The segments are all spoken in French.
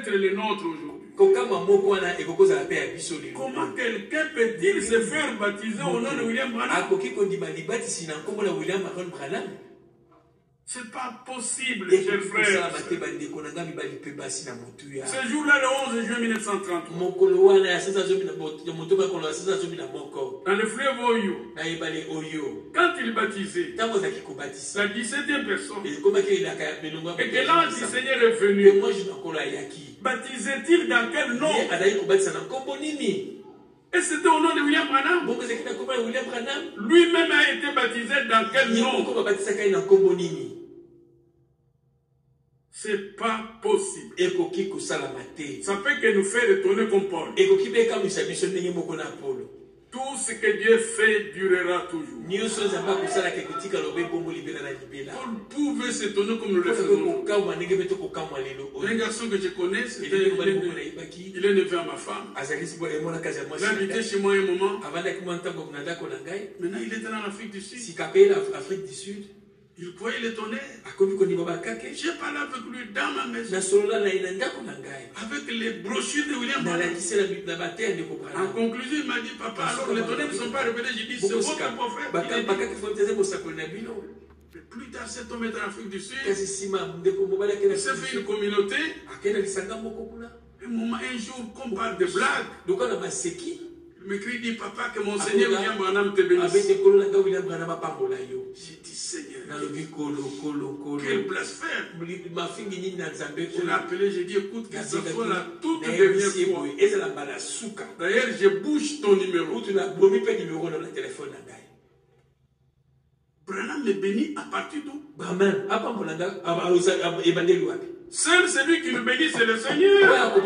être le nôtre aujourd'hui? Comment quelqu'un peut-il se faire baptiser au nom de William Branham? C'est pas possible, chers frères. Ce jour-là, le 11 juin 1930, dans le fleuve Oyo, quand il baptisait la 17e personne, et que l'ange du Seigneur est venu, baptisait-il dans quel nom? Et c'était au nom de William Branham. Lui-même a été baptisé dans quel nom? C'est pas possible. Ça peut que nous faire étonner comme Paul. Tout ce que Dieu fait durera toujours. Paul pouvait s'étonner comme nous le faisons. Un garçon que je connais, il est neuf à ma femme. Il a habité chez moi un moment. Maintenant, il était dans l'Afrique du Sud. Il croyait l'étonner. J'ai parlé avec lui dans ma maison. Avec les brochures de William Branham. En conclusion, il m'a dit, papa, alors les données ne sont pas révélées. J'ai dit, c'est votre prophète. Plus tard, cet homme est en Afrique du Sud. Il s'est fait une communauté. Un jour, qu'on parle de blagues, il m'écrit, dit, papa, que mon Seigneur William Branham te bénisse. J'ai dit, Seigneur, quel blasphème. Je l'ai appelé, j'ai dit, écoute, que ce soit la toute dernière fois. D'ailleurs, je bouge ton numéro. Branham me bénit à partir d'où? Seul celui qui me bénit, c'est le Seigneur.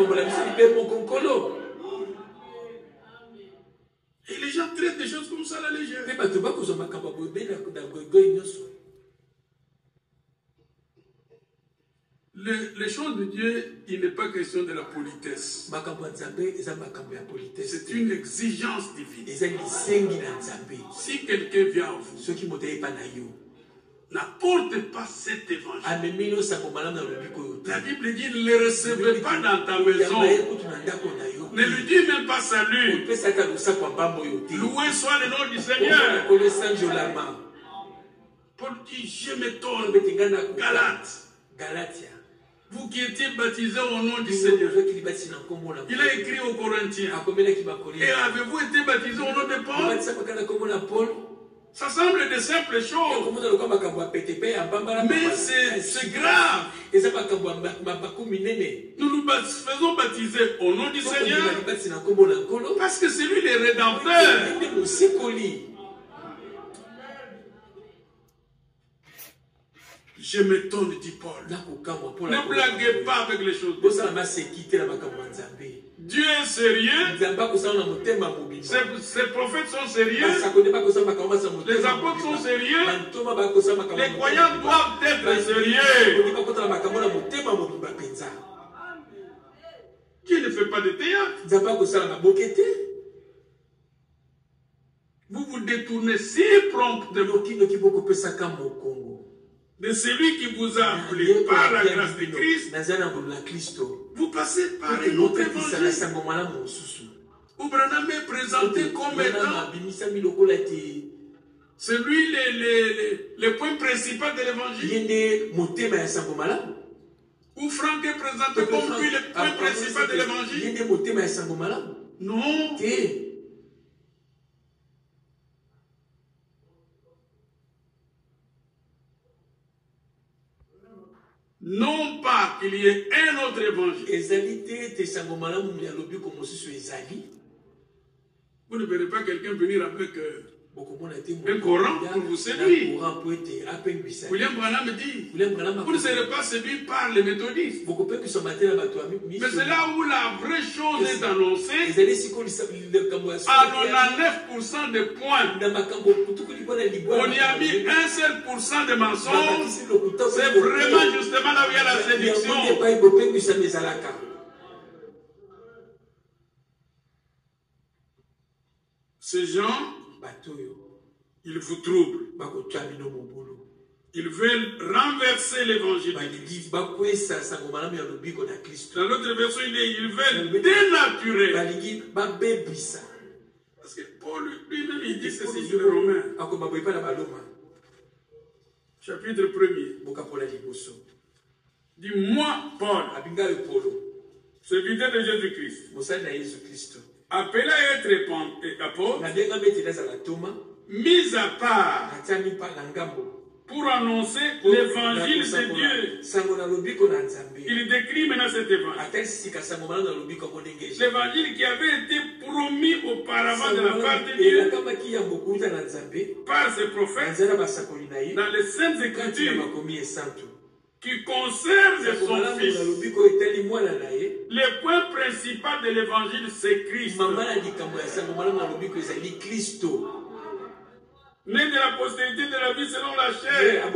Et les gens traitent des choses comme ça à la légère. Les choses de Dieu, il n'est pas question de la politesse. C'est une exigence divine. Si quelqu'un vient à vous, n'apporte pas cet évangile. La Bible dit, ne le recevez pas dans ta maison. Ne lui dis même pas salut. Loué soit le nom du Seigneur. Paul dit, je m'étonne. Galates. Vous qui étiez baptisés au nom du Seigneur. Il a écrit aux Corinthiens. Et avez-vous été baptisés au nom de Paul? Ça semble de simples choses. Mais c'est grave. Nous nous faisons baptiser au nom du Seigneur. Parce que c'est lui le Rédempteur. Je m'étonne, dit Paul. Ne blaguez pas avec les choses. Dieu est sérieux. Ces prophètes sont sérieux. Les apôtres sont sérieux. Les croyants doivent être sérieux. Dieu ne fait pas de théâtre. Vous vous détournez si promptement de celui qui vous a appelé par la grâce de Christ. Vous passez par un autre évangile. Où Branham est présenté comme étant celui, le point principal de l'évangile. Où Franck est présenté comme lui le point principal de l'évangile. Non. Non pas qu'il y ait un autre évangile. Vous ne verrez pas quelqu'un venir avec un Coran pour vous séduire. William Branham dit, vous ne serez pas séduit par les méthodistes. Mais c'est là où la vraie chose est annoncée. À 99% de points, on y a mis 1 seul % de mensonges. C'est vraiment justement là où il y a la séduction. Ces gens, ils vous troublent. Ils veulent renverser l'évangile. Dans l'autre version, il dit ils veulent dénaturer. Parce que Paul lui-même, il dit ceci sur les Romains. Chapitre 1er. Dit moi, Paul, serviteur de Jésus-Christ, appelé à être apôtre, mis à part pour annoncer l'évangile de Dieu. Il décrit maintenant cet évangile. L'évangile qui avait été promis auparavant de la part de Dieu par ses prophètes dans les Saintes Écritures qui concerne son fils. Le point principal de l'évangile, c'est Christ. Né de la postérité de la vie selon la chair,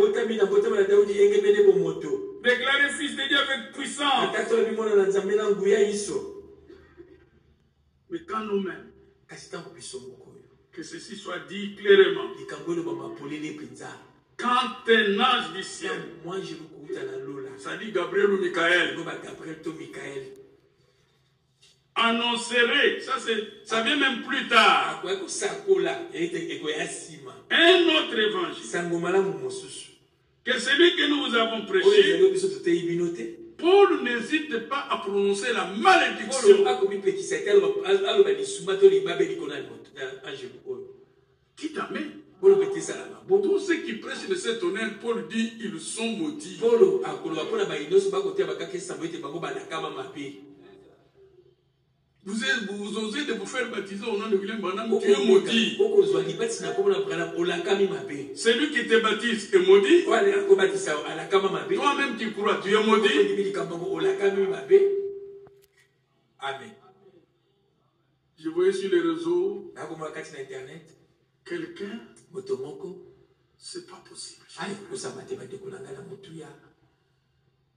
déclaré fils de Dieu avec puissance. Mais quand nous-mêmes, que ceci soit dit clairement, quand un ange du ciel, ça dit Gabriel ou Michael, annoncerait, ça vient même plus tard, un autre évangile, que celui que nous vous avons prêché, Paul n'hésite pas à prononcer la malédiction. Qui t'amène? Tous ceux qui prêchent de cet honneur, Paul dit, ils sont maudits. Vous osez de vous faire baptiser au nom de William Branham, tu es maudit. Celui qui te baptise est maudit. Toi-même tu crois, tu es maudit. Amen. Je voyais sur les réseaux quelqu'un, c'est pas possible.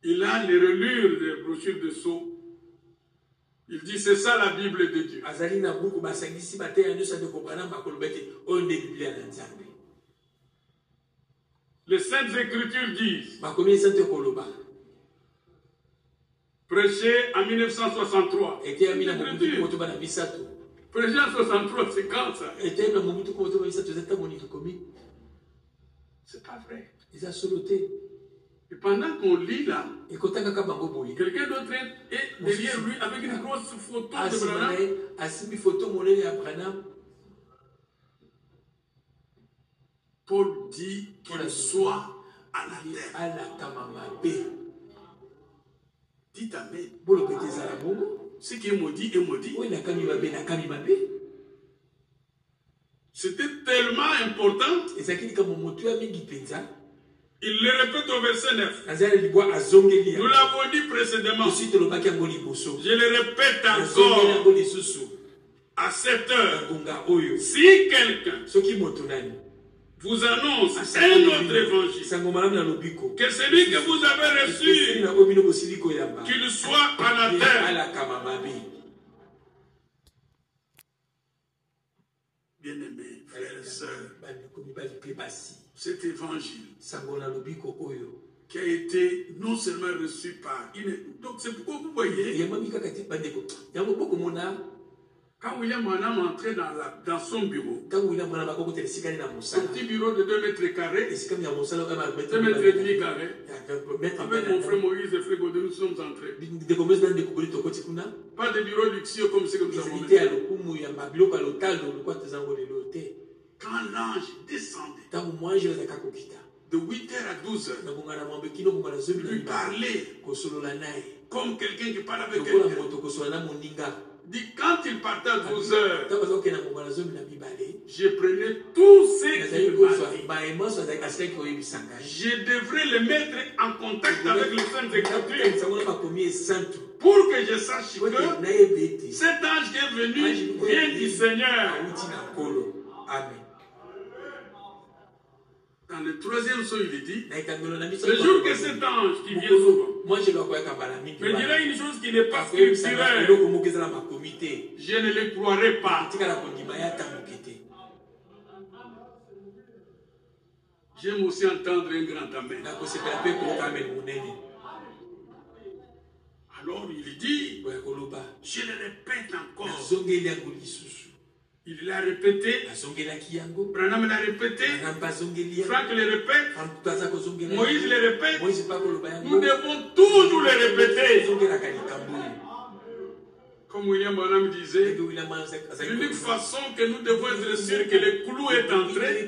Il a les relures des brochures de sceaux. Il dit c'est ça la Bible de Dieu. Les Saintes Écritures disent, prêché en 1963. Prêché en 63, c'est quand ça? C'est pas vrai. Et pendant qu'on lit là, quelqu'un d'autre est derrière lui avec une grosse photo de Branham. Paul dit qu'il soit à la terre. Dites amen. Ce qui est maudit est maudit. C'était tellement important. Il le répète au verset 9. Nous l'avons dit précédemment. Je le répète encore. À cette heure, si quelqu'un vous annonce un autre évangile, que celui que vous avez reçu, qu'il soit à la terre. Bien-aimés, frères et sœurs, cet évangile qui a été non seulement reçu par... Donc c'est pourquoi vous voyez, quand William Branham entrait dans son bureau, son petit bureau de 2 mètres carrés, 2 mètres et demi carrés, avec mon frère Moïse et frère Godin, nous sommes entrés. Pas de bureau luxueux comme ce que nous avons fait. Quand l'ange descendait, de 8h à 12h, lui parlait comme quelqu'un qui parle avec quelqu'un. Dit quand il partait à 12h, je prenais tout ce qu'il parlait. Je devrais le mettre en contact avec les Saintes Écritures pour que je sache que cet ange qui est venu vient du Seigneur. Amen. Dans le 3e son, il dit, le jour que cet ange qui vient souvent me dira une chose qui n'est pas scripturelle, je ne le croirai pas. J'aime aussi entendre un grand amen. Alors il dit, je le répète encore. Il l'a répété, Branham l'a répété, Franck le répète, Moïse le répète, nous devons toujours le répéter. Comme William Branham disait, l'unique façon que nous devons être sûrs que le clou est entré,